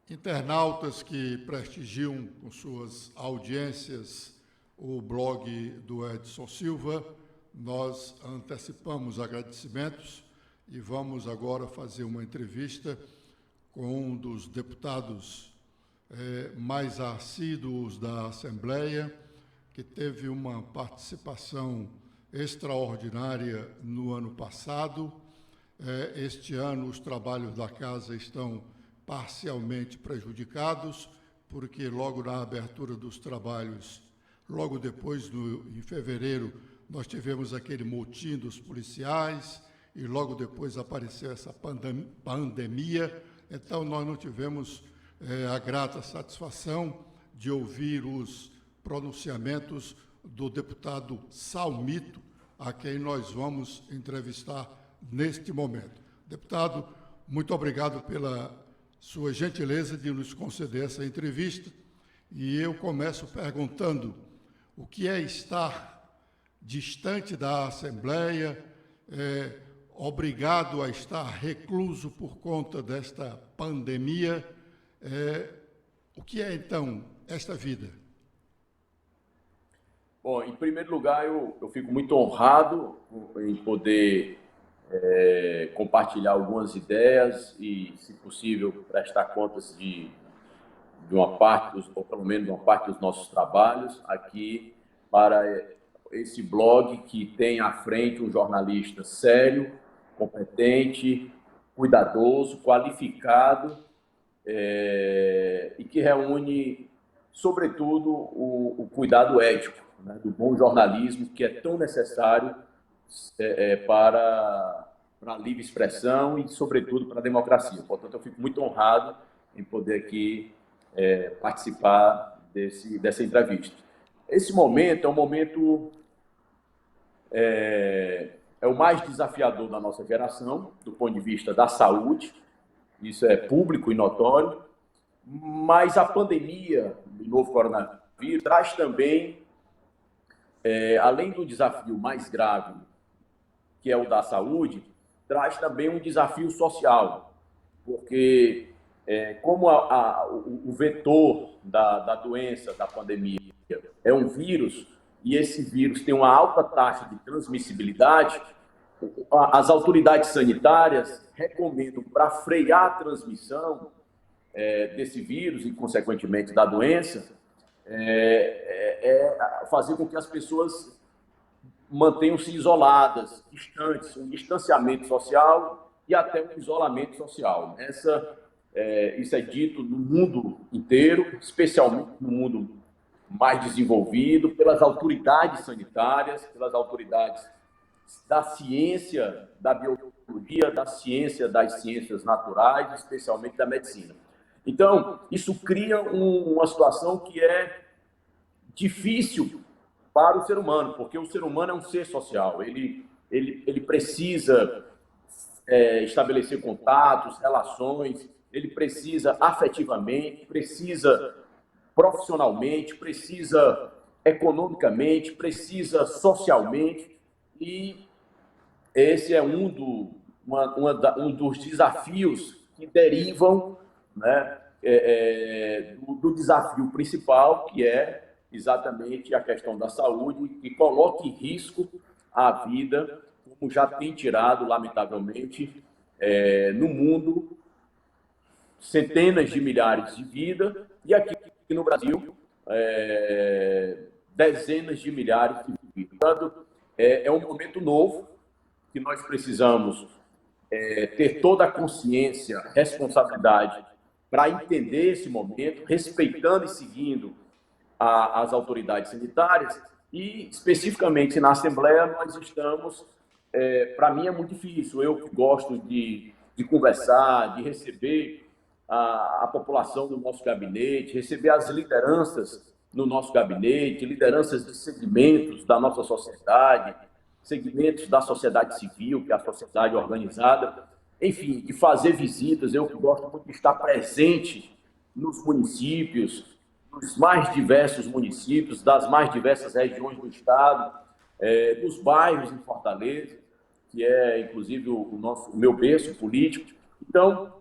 Internautas que prestigiam com suas audiências o blog do Edson Silva, nós antecipamos agradecimentos e vamos agora fazer uma entrevista com um dos deputados mais assíduos da Assembleia, que teve uma participação extraordinária no ano passado. Este ano os trabalhos da Casa estão parcialmente prejudicados, porque logo na abertura dos trabalhos, logo depois, em fevereiro, nós tivemos aquele motim dos policiais e logo depois apareceu essa pandemia, então nós não tivemos a grata satisfação de ouvir os pronunciamentos do deputado Salmito, a quem nós vamos entrevistar neste momento. Deputado, muito obrigado pela sua gentileza de nos conceder essa entrevista, e eu começo perguntando o que é estar distante da Assembleia, obrigado a estar recluso por conta desta pandemia. O que é, então, esta vida? Bom, em primeiro lugar, eu fico muito honrado em poder compartilhar algumas ideias e, se possível, prestar contas de uma parte, ou pelo menos de uma parte dos nossos trabalhos aqui para esse blog que tem à frente um jornalista sério, competente, cuidadoso, qualificado e que reúne, sobretudo, o cuidado ético, né, do bom jornalismo, que é tão necessário para a livre expressão e, sobretudo, para a democracia. Portanto, eu fico muito honrado em poder aqui participar dessa entrevista. Esse momento é um momento o mais desafiador da nossa geração, do ponto de vista da saúde, isso é público e notório, mas a pandemia do novo coronavírus traz também, além do desafio mais grave, que é o da saúde, traz também um desafio social, porque como o vetor da doença, da pandemia, é um vírus, e esse vírus tem uma alta taxa de transmissibilidade, as autoridades sanitárias recomendam, para frear a transmissão desse vírus e, consequentemente, da doença, fazer com que as pessoas mantenham-se isoladas, distantes, um distanciamento social e até um isolamento social. Isso é dito no mundo inteiro, especialmente no mundo mais desenvolvido, pelas autoridades sanitárias, pelas autoridades da ciência, da biologia, da ciência, das ciências naturais, especialmente da medicina. Então, isso cria uma situação que é difícil para o ser humano, porque o ser humano é um ser social, ele precisa estabelecer contatos, relações, ele precisa afetivamente, precisa profissionalmente, precisa economicamente, precisa socialmente, e esse é um dos desafios que derivam, né, do desafio principal, que é exatamente a questão da saúde, que coloca em risco a vida, como já tem tirado, lamentavelmente, no mundo, centenas de milhares de vidas, e aqui no Brasil, dezenas de milhares de vidas. Portanto, é um momento novo que nós precisamos ter toda a consciência, responsabilidade para entender esse momento, respeitando e seguindo as autoridades sanitárias, e especificamente na Assembleia nós estamos, para mim é muito difícil, eu que gosto de conversar, de receber a população do nosso gabinete, receber as lideranças no nosso gabinete, lideranças de segmentos da nossa sociedade, segmentos da sociedade civil, que é a sociedade organizada, enfim, de fazer visitas. Eu que gosto muito de estar presente nos municípios, dos mais diversos municípios, das mais diversas regiões do estado, dos bairros em Fortaleza, que é, inclusive, o meu berço político. Então,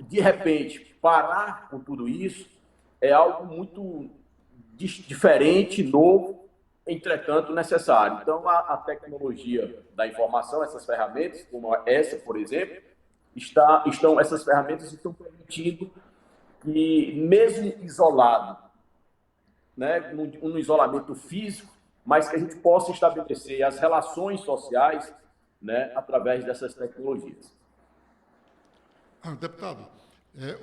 de repente, parar com tudo isso é algo muito diferente, novo, entretanto necessário. Então, a tecnologia da informação, essas ferramentas, como essa, por exemplo, essas ferramentas estão permitindo que, mesmo isolado, né, no isolamento físico, mas que a gente possa estabelecer as relações sociais, né, através dessas tecnologias. Deputado,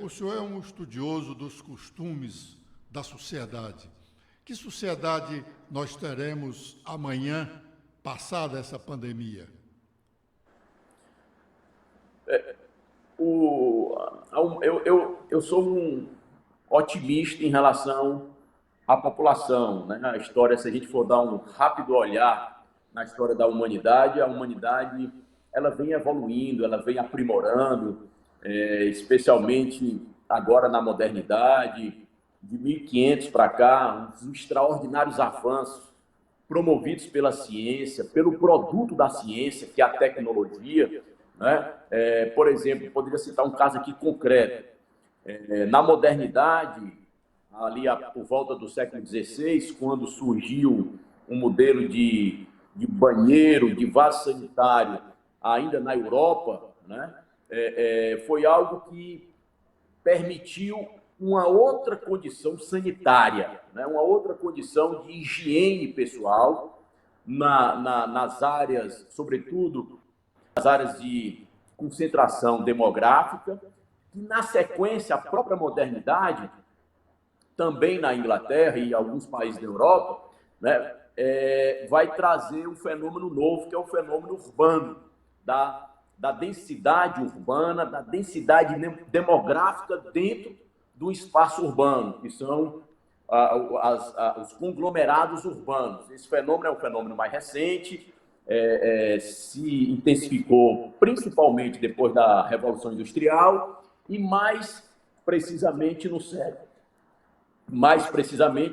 o senhor é um estudioso dos costumes da sociedade. Que sociedade nós teremos amanhã, passada essa pandemia? Eu sou um otimista em relação à população, né? A história, se a gente for dar um rápido olhar na história da humanidade, a humanidade ela vem evoluindo, ela vem aprimorando, especialmente agora na modernidade, de 1500 para cá, uns extraordinários avanços promovidos pela ciência, pelo produto da ciência, que é a tecnologia, né? Por exemplo, poderia citar um caso aqui concreto. Na modernidade, ali por volta do século XVI, quando surgiu um modelo de banheiro, de vaso sanitário, ainda na Europa, né? Foi algo que permitiu uma outra condição sanitária, né? Uma outra condição de higiene pessoal nas áreas, sobretudo nas áreas de concentração demográfica, e na sequência a própria modernidade, também na Inglaterra e alguns países da Europa, né, vai trazer um fenômeno novo, que é o fenômeno urbano, da densidade urbana, da densidade demográfica dentro do espaço urbano, que são os conglomerados urbanos. Esse fenômeno é um fenômeno mais recente, se intensificou principalmente depois da Revolução Industrial e mais precisamente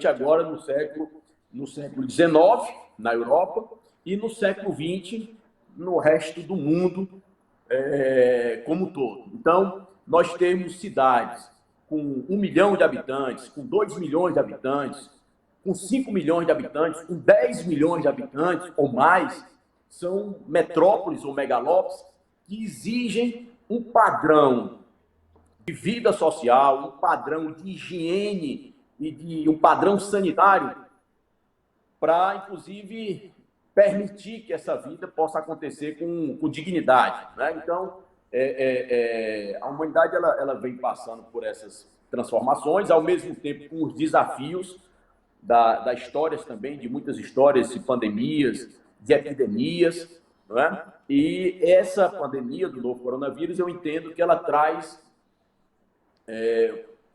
agora no século XIX, na Europa, e no século XX, no resto do mundo como um todo. Então, nós temos cidades com 1 milhão de habitantes, com 2 milhões de habitantes, com 5 milhões de habitantes, com 10 milhões de habitantes ou mais, são metrópoles ou megalópolis que exigem um padrão de vida social, um padrão de higiene e um padrão sanitário para, inclusive, permitir que essa vida possa acontecer com dignidade, né? Então, a humanidade ela vem passando por essas transformações, ao mesmo tempo com os desafios das histórias também, de muitas histórias de pandemias, de epidemias, não é? E essa pandemia do novo coronavírus, eu entendo que ela traz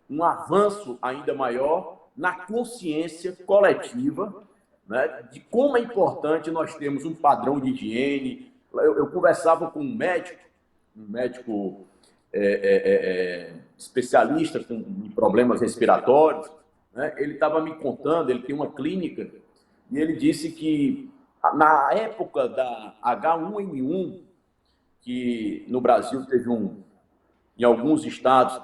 um avanço ainda maior na consciência coletiva, né, de como é importante nós termos um padrão de higiene. Eu conversava com um médico especialista em problemas respiratórios, né? Ele estava me contando, ele tem uma clínica, e ele disse que na época da H1N1, que no Brasil teve em alguns estados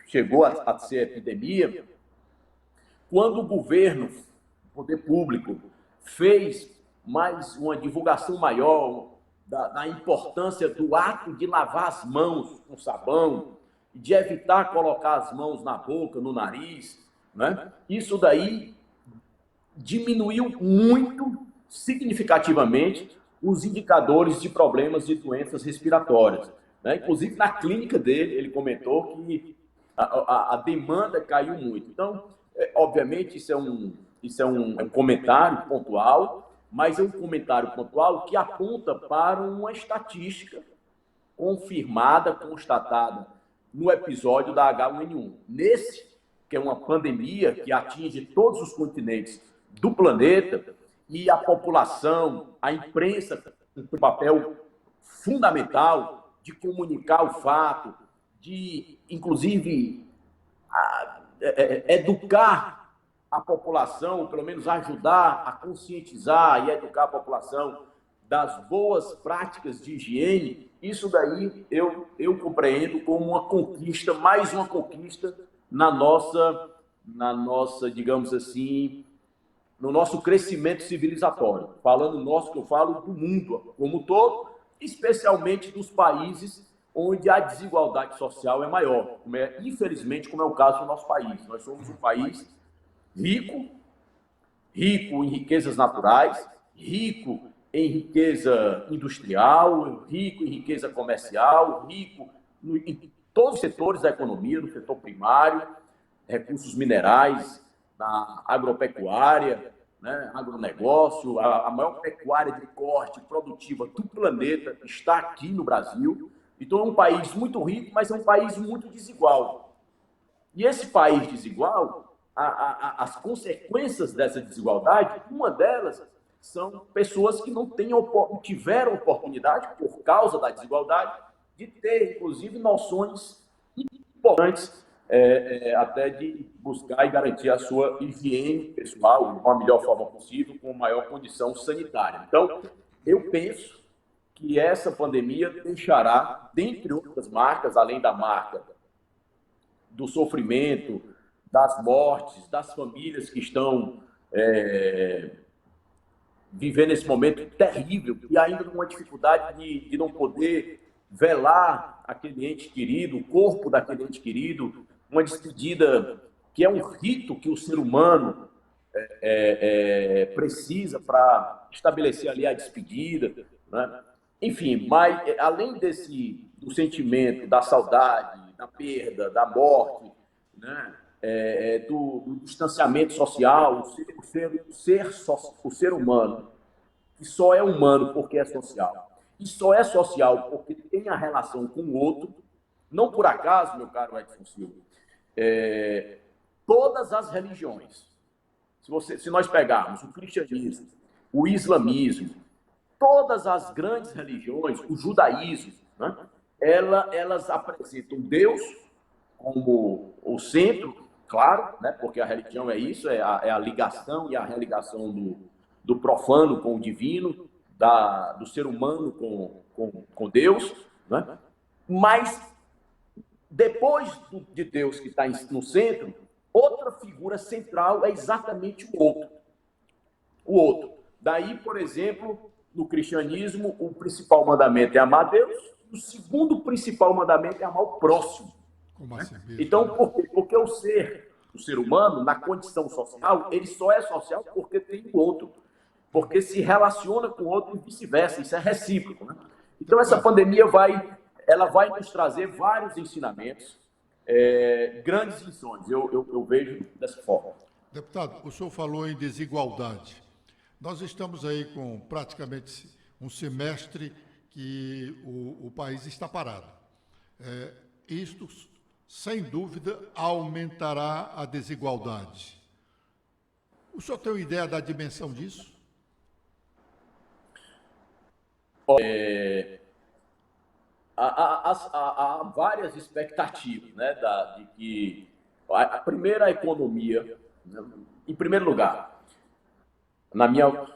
chegou a ser epidemia, quando o governo, o poder público, fez mais uma divulgação maior da importância do ato de lavar as mãos com sabão, de evitar colocar as mãos na boca, no nariz, né? Isso daí diminuiu muito, significativamente, os indicadores de problemas de doenças respiratórias, né? Inclusive, na clínica dele, ele comentou que a demanda caiu muito. Então, obviamente, isso é um comentário pontual, mas é um comentário pontual que aponta para uma estatística confirmada, constatada no episódio da H1N1. Nesse, que é uma pandemia que atinge todos os continentes do planeta, e a população, a imprensa, tem um papel fundamental de comunicar o fato, de, inclusive, educar a população, ou pelo menos ajudar a conscientizar e educar a população das boas práticas de higiene, isso daí eu compreendo como uma conquista, mais uma conquista na nossa, digamos assim, no nosso crescimento civilizatório. Falando nosso, que eu falo do mundo como um todo, especialmente dos países onde a desigualdade social é maior, infelizmente, como é o caso do nosso país. Nós somos um país rico, rico em riquezas naturais, rico em riqueza industrial, rico em riqueza comercial, rico em todos os setores da economia, no setor primário, recursos minerais, na agropecuária, né, agronegócio, a maior pecuária de corte produtiva do planeta está aqui no Brasil. Então é um país muito rico, mas é um país muito desigual. E esse país desigual, as consequências dessa desigualdade, uma delas são pessoas que não tiveram oportunidade, por causa da desigualdade, de ter, inclusive, noções importantes, até de buscar e garantir a sua higiene pessoal de uma melhor forma possível, com maior condição sanitária. Então, eu penso que essa pandemia deixará, dentre outras marcas, além da marca do sofrimento, das mortes, das famílias que estão vivendo esse momento terrível e ainda com uma dificuldade de não poder velar aquele ente querido, o corpo daquele ente querido, uma despedida que é um rito que o ser humano precisa para estabelecer ali a despedida, né? Enfim, mas além do sentimento da saudade, da perda, da morte, né? Do distanciamento social, o ser humano, que só é humano porque é social, e só é social porque tem a relação com o outro, não por acaso, meu caro Edson Silva, todas as religiões, se nós pegarmos o cristianismo, o islamismo, todas as grandes religiões, o judaísmo, né, elas apresentam Deus como o centro, claro, né, porque a religião é isso, é a ligação e a religação do profano com o divino, do ser humano com Deus, né? Mas depois de Deus que está no centro, outra figura central é exatamente o outro. O outro. Daí, por exemplo, no cristianismo, o principal mandamento é amar a Deus, e o segundo principal mandamento é amar o próximo. Como assim mesmo? Então, por quê? Porque o ser humano, na condição social, ele só é social porque tem o outro. Porque se relaciona com o outro e vice-versa, isso é recíproco, né? Então, essa pandemia vai nos trazer vários ensinamentos, grandes lições, eu vejo dessa forma. Deputado, o senhor falou em desigualdade. Nós estamos aí com praticamente um semestre que o país está parado. Isto, sem dúvida, aumentará a desigualdade. O senhor tem uma ideia da dimensão disso? Há várias expectativas, né, de que a primeira economia, né, em primeiro lugar, na minha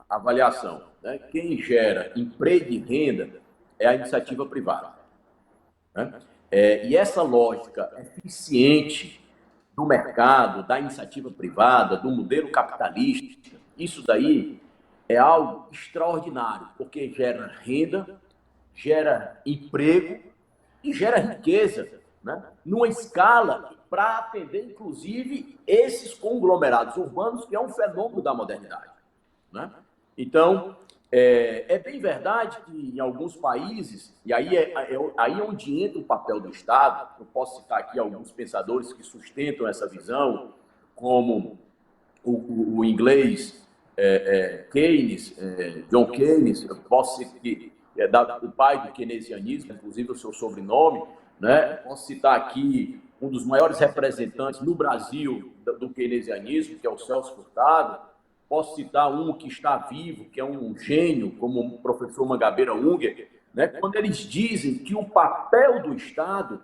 avaliação, né, quem gera emprego e renda é a iniciativa privada, né? E essa lógica eficiente do mercado, da iniciativa privada, do modelo capitalista, isso daí é algo extraordinário, porque gera renda, gera emprego e gera riqueza, né, numa escala para atender, inclusive, esses conglomerados urbanos, que é um fenômeno da modernidade, né? Então, é bem verdade que em alguns países, e aí aí é onde entra o papel do Estado, eu posso citar aqui alguns pensadores que sustentam essa visão, como o inglês Keynes, John Keynes, eu posso citar o pai do keynesianismo, inclusive o seu sobrenome, né? Posso citar aqui um dos maiores representantes no Brasil do keynesianismo, que é o Celso Furtado. Posso citar um que está vivo, que é um gênio, como o professor Mangabeira Unger, né? Quando eles dizem que o papel do Estado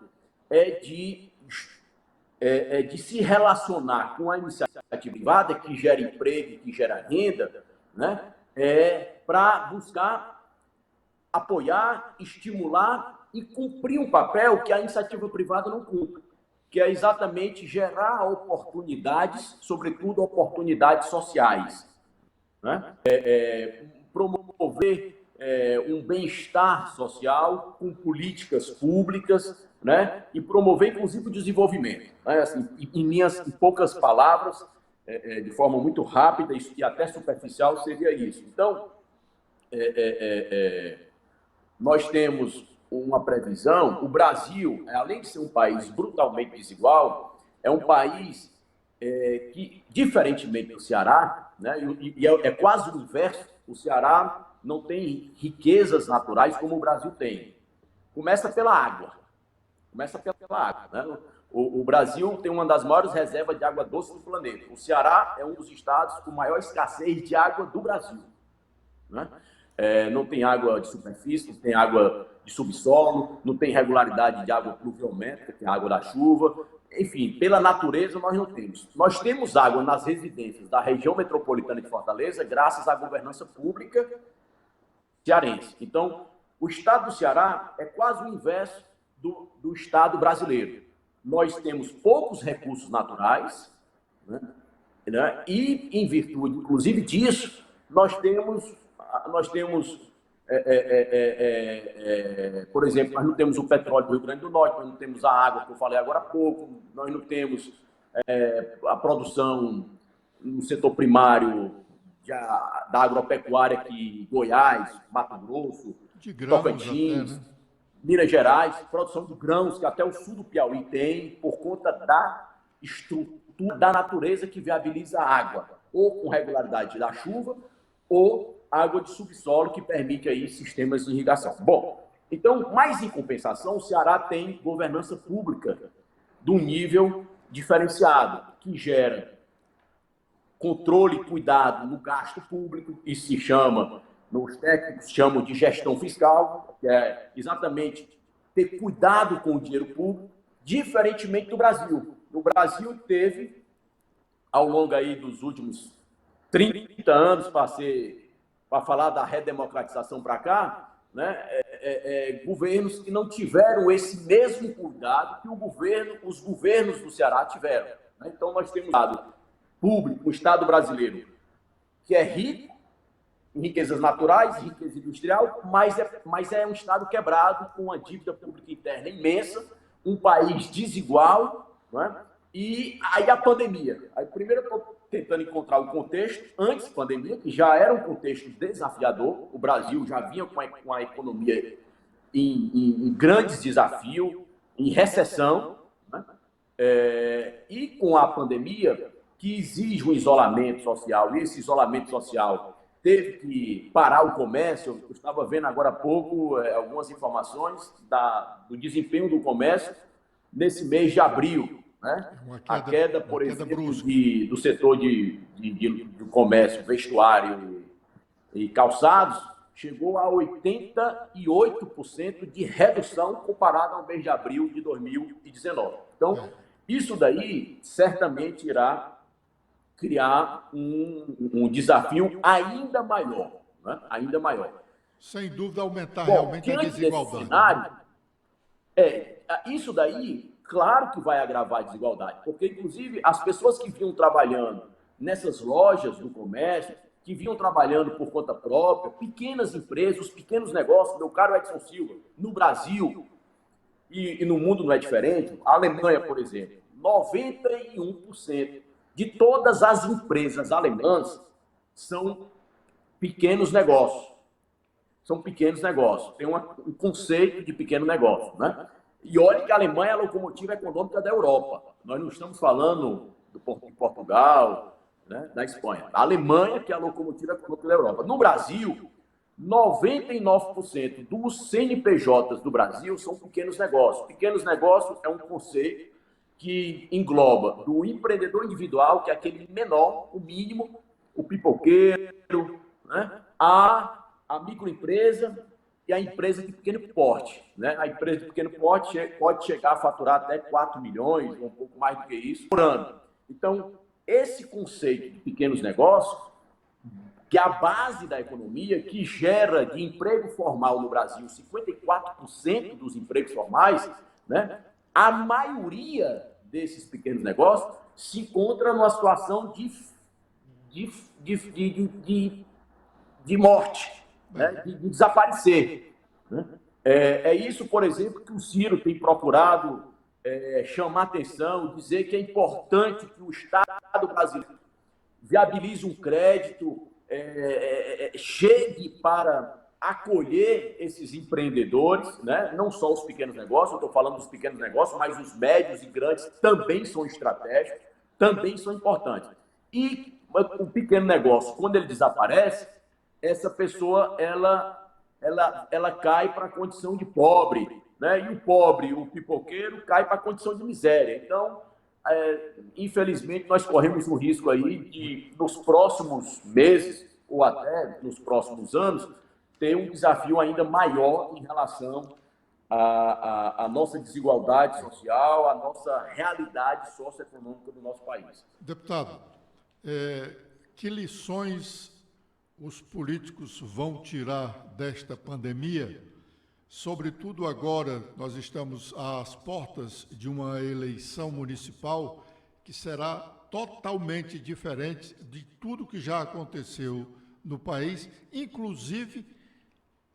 é de se relacionar com a iniciativa privada, que gera emprego, que gera renda, né? para buscar apoiar, estimular e cumprir um papel que a iniciativa privada não cumpre, que é exatamente gerar oportunidades, sobretudo oportunidades sociais, né? Promover um bem-estar social com políticas públicas, né? E promover, inclusive, o desenvolvimento. Né? Assim, em poucas palavras, de forma muito rápida e até superficial, seria isso. Então, nós temos uma previsão. O Brasil, além de ser um país brutalmente desigual, é um país que, diferentemente do Ceará, né, e é quase o inverso, o Ceará não tem riquezas naturais como o Brasil tem. Começa pela água. Né? O Brasil tem uma das maiores reservas de água doce do planeta. O Ceará é um dos estados com maior escassez de água do Brasil. Né? Não tem água de superfície, não tem água de subsolo, não tem regularidade de água pluviométrica, que é a água da chuva. Enfim, pela natureza nós não temos. Nós temos água nas residências da região metropolitana de Fortaleza graças à governança pública cearense. Então, o estado do Ceará é quase o inverso do estado brasileiro. Nós temos poucos recursos naturais, né? E, em virtude, inclusive, disso, nós temos por exemplo, nós não temos o petróleo do Rio Grande do Norte, nós não temos a água que eu falei agora há pouco, nós não temos a produção no setor primário da agropecuária que Goiás, Mato Grosso, Tocantins, até, né? Minas Gerais, produção de grãos que até o sul do Piauí tem, por conta da estrutura da natureza que viabiliza a água, ou com regularidade da chuva, ou água de subsolo que permite aí sistemas de irrigação. Bom, então, mas em compensação, o Ceará tem governança pública de um nível diferenciado, que gera controle e cuidado no gasto público, isso se chama, os técnicos chamam de gestão fiscal, que é exatamente ter cuidado com o dinheiro público, diferentemente do Brasil. O Brasil teve, ao longo aí dos últimos 30 anos, para falar da redemocratização para cá, né, governos que não tiveram esse mesmo cuidado que os governos do Ceará tiveram. Né? Então, nós temos um Estado público, um Estado brasileiro, que é rico em riquezas naturais, riqueza industrial, mas é um Estado quebrado, com uma dívida pública interna imensa, um país desigual, né? E aí a pandemia. Aí, primeiro eu estou tentando encontrar o contexto antes da pandemia, que já era um contexto desafiador. O Brasil já vinha com a economia em grandes desafios, em recessão, né? E com a pandemia, que exige um isolamento social, e esse isolamento social teve que parar o comércio. Eu estava vendo agora há pouco algumas informações do desempenho do comércio nesse mês de abril. Né? A queda, por exemplo, do setor de comércio, vestuário e calçados, chegou a 88% de redução comparado ao mês de abril de 2019. Então, isso daí certamente irá criar um desafio ainda maior. Né? Ainda maior. Sem dúvida, aumentar realmente a desigualdade. Cenário, isso daí, claro que vai agravar a desigualdade, porque, inclusive, as pessoas que vinham trabalhando nessas lojas do comércio, que vinham trabalhando por conta própria, pequenas empresas, os pequenos negócios, meu caro Edson Silva, no Brasil e no mundo não é diferente. A Alemanha, por exemplo, 91% de todas as empresas alemãs são pequenos negócios. São pequenos negócios. Tem um conceito de pequeno negócio, né? E olha que a Alemanha é a locomotiva econômica da Europa. Nós não estamos falando de Portugal, né, da Espanha. A Alemanha que é a locomotiva econômica da Europa. No Brasil, 99% dos CNPJs do Brasil são pequenos negócios. Pequenos negócios é um conceito que engloba do empreendedor individual, que é aquele menor, o mínimo, o pipoqueiro, né, a microempresa e a empresa de pequeno porte. Né? A empresa de pequeno porte pode chegar a faturar até 4 milhões, ou um pouco mais do que isso, por ano. Então, esse conceito de pequenos negócios que é a base da economia, que gera de emprego formal no Brasil 54% dos empregos formais, né? A maioria desses pequenos negócios se encontra numa situação de morte, né? De desaparecer. Né? É isso, por exemplo, que o Ciro tem procurado chamar atenção, dizer que é importante que o Estado brasileiro viabilize um crédito, chegue para acolher esses empreendedores, né? Não só os pequenos negócios, eu estou falando dos pequenos negócios, mas os médios e grandes também são estratégicos, também são importantes. E o pequeno negócio, quando ele desaparece, essa pessoa ela cai para a condição de pobre, né? E o pobre, o pipoqueiro, cai para a condição de miséria. Então, infelizmente, nós corremos o risco aí de, nos próximos meses, ou até nos próximos anos, ter um desafio ainda maior em relação à nossa desigualdade social, à nossa realidade socioeconômica do nosso país. Deputado, que lições os políticos vão tirar desta pandemia? Sobretudo agora, nós estamos às portas de uma eleição municipal que será totalmente diferente de tudo que já aconteceu no país, inclusive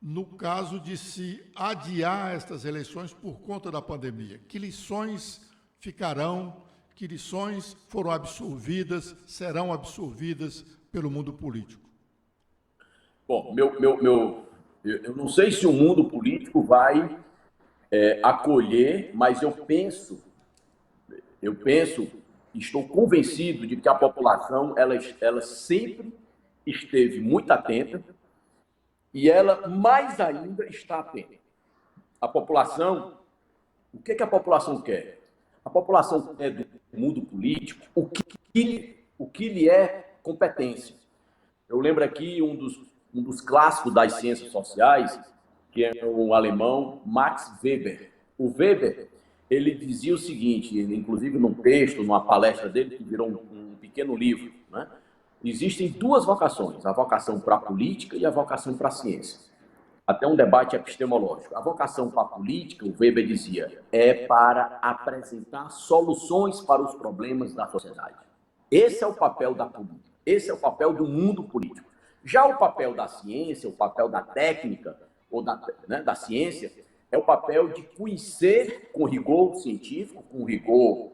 no caso de se adiar estas eleições por conta da pandemia. Que lições ficarão, que lições foram absorvidas, serão absorvidas pelo mundo político? Bom, eu não sei se o mundo político vai acolher, mas eu penso, estou convencido de que a população ela sempre esteve muito atenta e ela mais ainda está atenta. A população, o que a população quer? A população quer do mundo político o que lhe é competência. Eu lembro aqui um dos clássicos das ciências sociais, que é o alemão Max Weber. O Weber, ele dizia o seguinte, inclusive num texto, numa palestra dele, que virou um pequeno livro, né? Existem duas vocações, a vocação para a política e a vocação para a ciência. Até um debate epistemológico. A vocação para a política, o Weber dizia, é para apresentar soluções para os problemas da sociedade. Esse é o papel da política, esse é o papel do mundo político. Já o papel da ciência, o papel da técnica, ou da ciência, é o papel de conhecer com rigor científico, com rigor,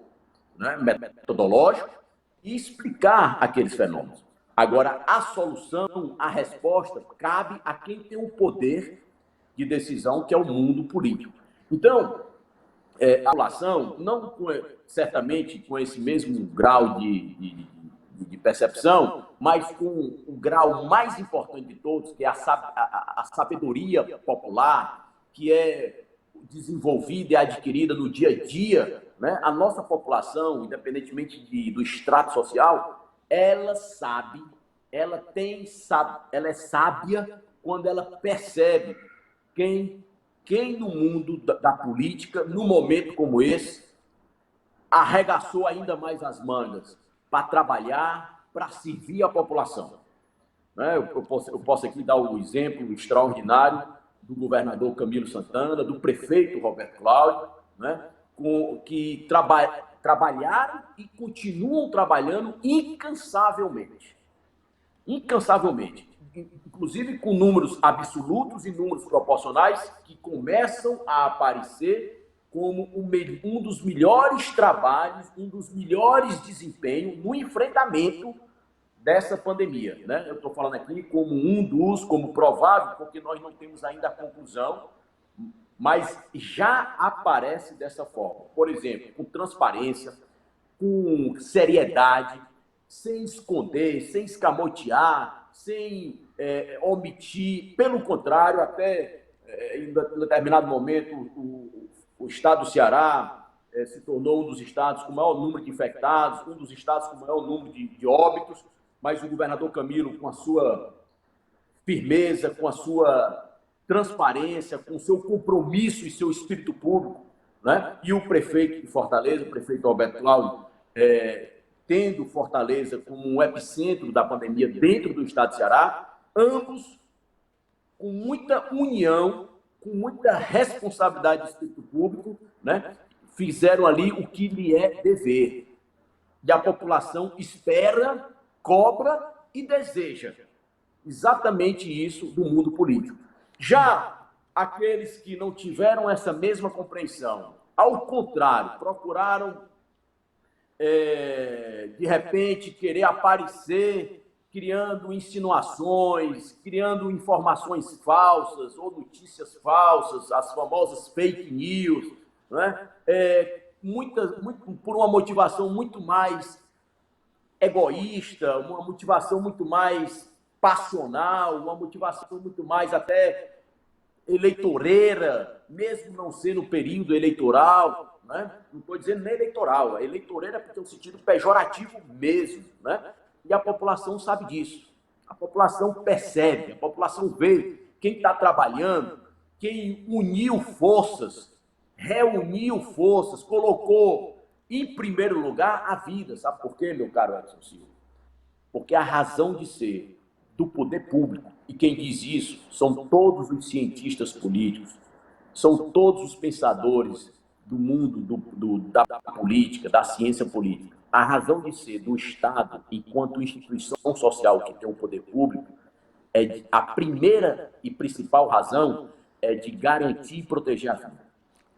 né, metodológico, e explicar aqueles fenômenos. Agora, a solução, a resposta, cabe a quem tem o poder de decisão, que é o mundo político. Então, a população, não certamente com esse mesmo grau de percepção, mas com o grau mais importante de todos, que é a sabedoria popular, que é desenvolvida e adquirida no dia a dia, né? A nossa população, independentemente do extrato social, ela é sábia quando ela percebe quem no mundo da política, num momento como esse, arregaçou ainda mais as mangas para trabalhar, para servir a população. Eu posso aqui dar o exemplo extraordinário do governador Camilo Santana, do prefeito Roberto Cláudio, né, que trabalharam e continuam trabalhando incansavelmente. Incansavelmente. Inclusive com números absolutos e números proporcionais que começam a aparecer como um dos melhores trabalhos, um dos melhores desempenhos no enfrentamento dessa pandemia, né? Eu estou falando aqui como provável, porque nós não temos ainda a conclusão, mas já aparece dessa forma. Por exemplo, com transparência, com seriedade, sem esconder, sem escamotear, sem omitir. Pelo contrário, até em determinado momento, o estado do Ceará se tornou um dos estados com o maior número de infectados, um dos estados com o maior número de óbitos, mas o governador Camilo, com a sua firmeza, com a sua transparência, com o seu compromisso e seu espírito público, né? E o prefeito de Fortaleza, o prefeito Roberto Cláudio, tendo Fortaleza como um epicentro da pandemia dentro do estado de Ceará, ambos com muita união, com muita responsabilidade do espírito público, né, fizeram ali o que lhe é dever. E a população espera, cobra e deseja exatamente isso do mundo político. Já aqueles que não tiveram essa mesma compreensão, ao contrário, procuraram, de repente, querer aparecer criando insinuações, criando informações falsas ou notícias falsas, as famosas fake news, né? Por uma motivação muito mais egoísta, uma motivação muito mais passional, uma motivação muito mais até eleitoreira, mesmo não sendo período eleitoral, né? Não estou dizendo nem eleitoral, a eleitoreira porque é um sentido pejorativo mesmo, né? E a população sabe disso, a população percebe, a população vê quem está trabalhando, quem uniu forças, reuniu forças, colocou em primeiro lugar a vida. Sabe por quê, meu caro Edson Silva? Porque a razão de ser do poder público, e quem diz isso são todos os cientistas políticos, são todos os pensadores do mundo da política, da ciência política. A razão de ser do Estado, enquanto instituição social que tem o poder público, a primeira e principal razão é de garantir e proteger a vida.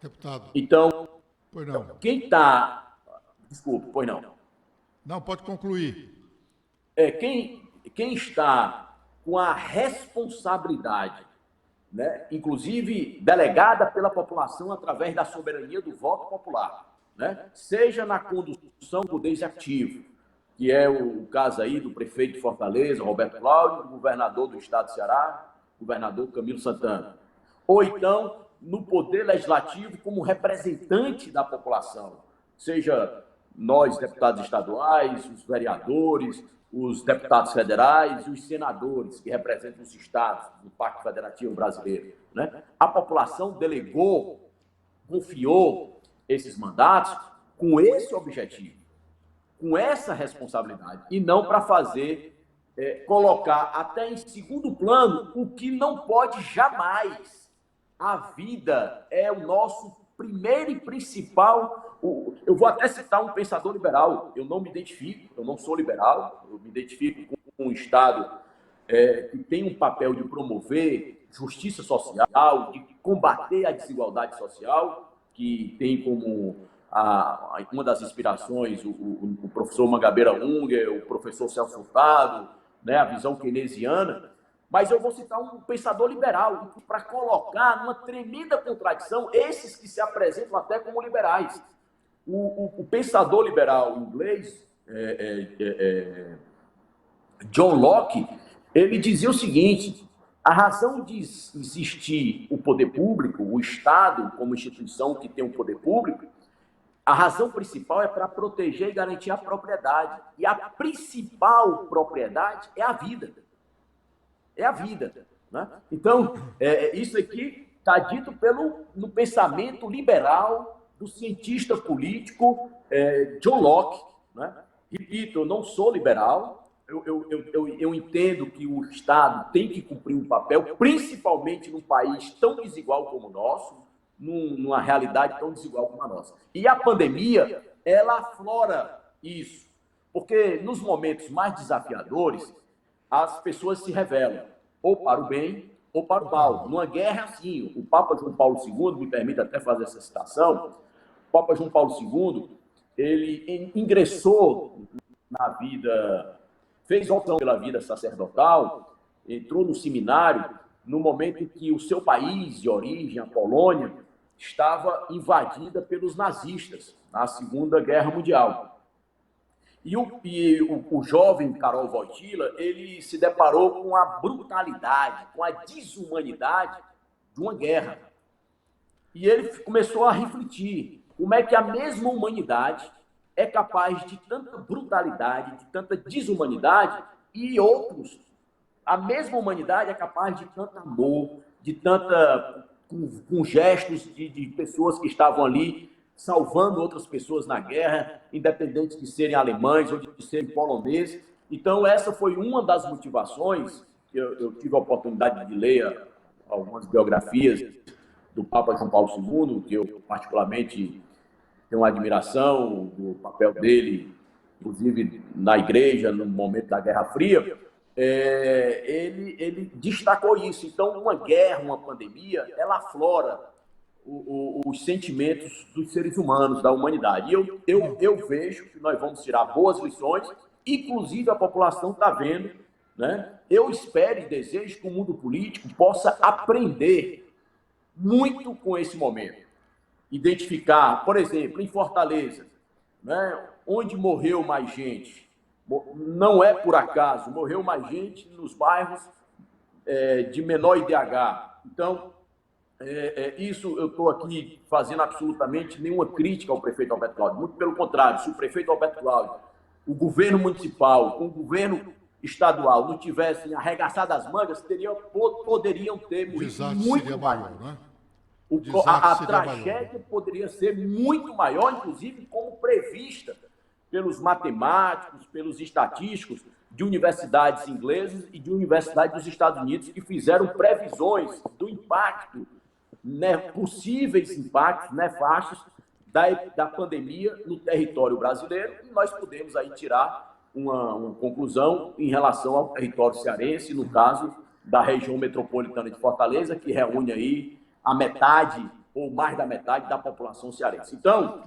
Deputado. Então, pois não. Quem está... Desculpe, pois não. Não, pode concluir. Quem está com a responsabilidade, né, inclusive delegada pela população através da soberania do voto popular, né, seja na condução do poder executivo, que é o caso aí do prefeito de Fortaleza, Roberto Cláudio, do governador do estado de Ceará, governador Camilo Santana, ou então no poder legislativo como representante da população, seja nós, deputados estaduais, os vereadores, os deputados federais e os senadores que representam os estados do Pacto Federativo Brasileiro, né? A população delegou, confiou esses mandatos com esse objetivo, com essa responsabilidade, e não para fazer, colocar até em segundo plano o que não pode jamais. A vida é o nosso primeiro e principal... Eu vou até citar um pensador liberal. Eu não me identifico, eu não sou liberal, eu me identifico com um Estado que tem um papel de promover justiça social, de combater a desigualdade social, que tem como uma das inspirações o professor Mangabeira Unger, o professor Celso Furtado, né, a visão keynesiana. Mas eu vou citar um pensador liberal para colocar numa tremenda contradição esses que se apresentam até como liberais. O pensador liberal inglês, John Locke, ele dizia o seguinte: a razão de existir o poder público, o Estado como instituição que tem o poder público, a razão principal é para proteger e garantir a propriedade. E a principal propriedade é a vida. É a vida, né? Então, isso aqui está dito no pensamento liberal do cientista político John Locke, né? Repito, eu não sou liberal, eu entendo que o Estado tem que cumprir um papel, principalmente num país tão desigual como o nosso, numa realidade tão desigual como a nossa. E a pandemia, ela aflora isso, porque nos momentos mais desafiadores, as pessoas se revelam, ou para o bem, ou para o mal. Numa guerra, assim, o Papa João Paulo II, me permite até fazer essa citação, o Papa João Paulo II, ele ingressou na vida, fez opção pela vida sacerdotal, entrou no seminário no momento em que o seu país de origem, a Polônia, estava invadida pelos nazistas na Segunda Guerra Mundial. E o jovem Karol Wojtyla, ele se deparou com a brutalidade, com a desumanidade de uma guerra. E ele começou a refletir como é que a mesma humanidade é capaz de tanta brutalidade, de tanta desumanidade, e outros, a mesma humanidade é capaz de tanto amor, de tanta... com gestos de pessoas que estavam ali salvando outras pessoas na guerra, independente de serem alemães ou de serem poloneses. Então, essa foi uma das motivações que eu tive a oportunidade de ler algumas biografias do Papa João Paulo II, que eu particularmente tenho uma admiração do papel dele, inclusive na igreja, no momento da Guerra Fria. Ele destacou isso. Então, uma guerra, uma pandemia, ela aflora os sentimentos dos seres humanos, da humanidade. E eu vejo que nós vamos tirar boas lições, inclusive a população está vendo, né? Eu espero e desejo que o mundo político possa aprender muito com esse momento. Identificar, por exemplo, em Fortaleza, né, onde morreu mais gente. Não é por acaso, morreu mais gente nos bairros de menor IDH. Então, isso eu estou aqui fazendo absolutamente nenhuma crítica ao prefeito Alberto Cláudio. Muito pelo contrário, se o prefeito Alberto Cláudio, o governo municipal, o governo estadual não tivessem arregaçado as mangas, poderiam ter morrido muito maior. Né? A tragédia poderia ser muito maior, inclusive como prevista pelos matemáticos, pelos estatísticos de universidades inglesas e de universidades dos Estados Unidos, que fizeram previsões do impacto, né, possíveis impactos nefastos da pandemia no território brasileiro, e nós podemos aí tirar uma conclusão em relação ao território cearense, no caso da região metropolitana de Fortaleza, que reúne aí a metade ou mais da metade da população cearense. Então,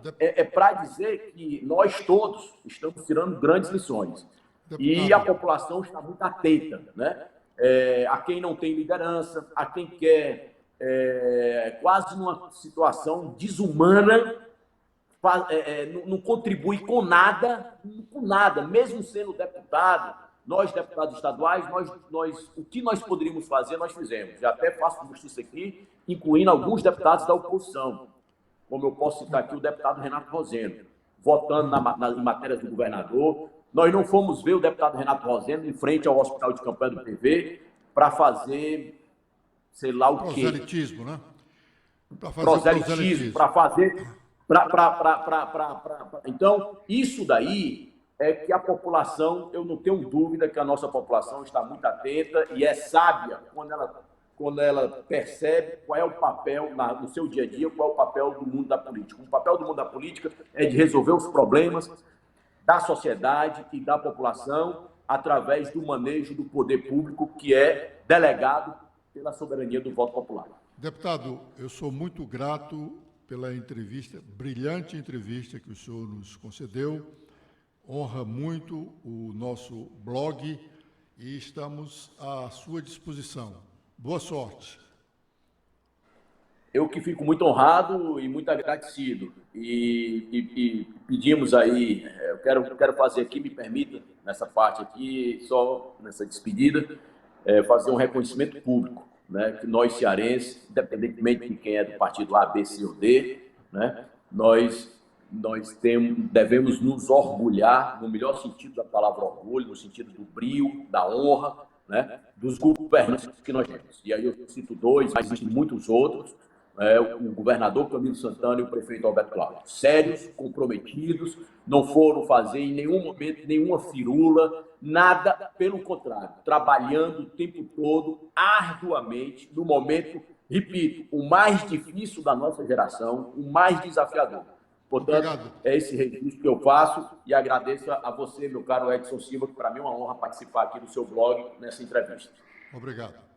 para dizer que nós todos estamos tirando grandes lições. E a população está muito atenta, né? A quem não tem liderança, a quem quer quase numa situação desumana, não contribui com nada, mesmo sendo deputado. Nós, deputados estaduais, o que nós poderíamos fazer, nós fizemos. Já até faço justiça aqui, incluindo alguns deputados da oposição, como eu posso citar aqui o deputado Renato Rosendo, votando em matérias do governador. Nós não fomos ver o deputado Renato Rosendo em frente ao hospital de campanha do PV para fazer, sei lá o quê. Proselitismo, né? Proselitismo, para fazer... Então, isso daí é que a população, eu não tenho dúvida que a nossa população está muito atenta e é sábia quando ela percebe qual é o papel no seu dia a dia, qual é o papel do mundo da política. O papel do mundo da política é de resolver os problemas da sociedade e da população através do manejo do poder público, que é delegado pela soberania do voto popular. Deputado, eu sou muito grato pela entrevista, brilhante entrevista que o senhor nos concedeu, honra muito o nosso blog e estamos à sua disposição. Boa sorte. Eu que fico muito honrado e muito agradecido. E pedimos aí, eu quero fazer aqui, me permita, nessa parte aqui, só nessa despedida, fazer um reconhecimento público, né, que nós cearenses, independentemente de quem é do partido A, B, C ou D, né, nós devemos nos orgulhar, no melhor sentido da palavra orgulho, no sentido do brio, da honra, né, dos governantes que nós temos. E aí eu cito dois, mas existem muitos outros, o governador Camilo Santana e o prefeito Alberto Cláudio. Sérios, comprometidos, não foram fazer em nenhum momento nenhuma firula, nada, pelo contrário, trabalhando o tempo todo, arduamente, no momento, repito, o mais difícil da nossa geração, o mais desafiador. Portanto, obrigado. É esse registro que eu faço e agradeço a você, meu caro Edson Silva, que para mim é uma honra participar aqui do seu blog nessa entrevista. Obrigado.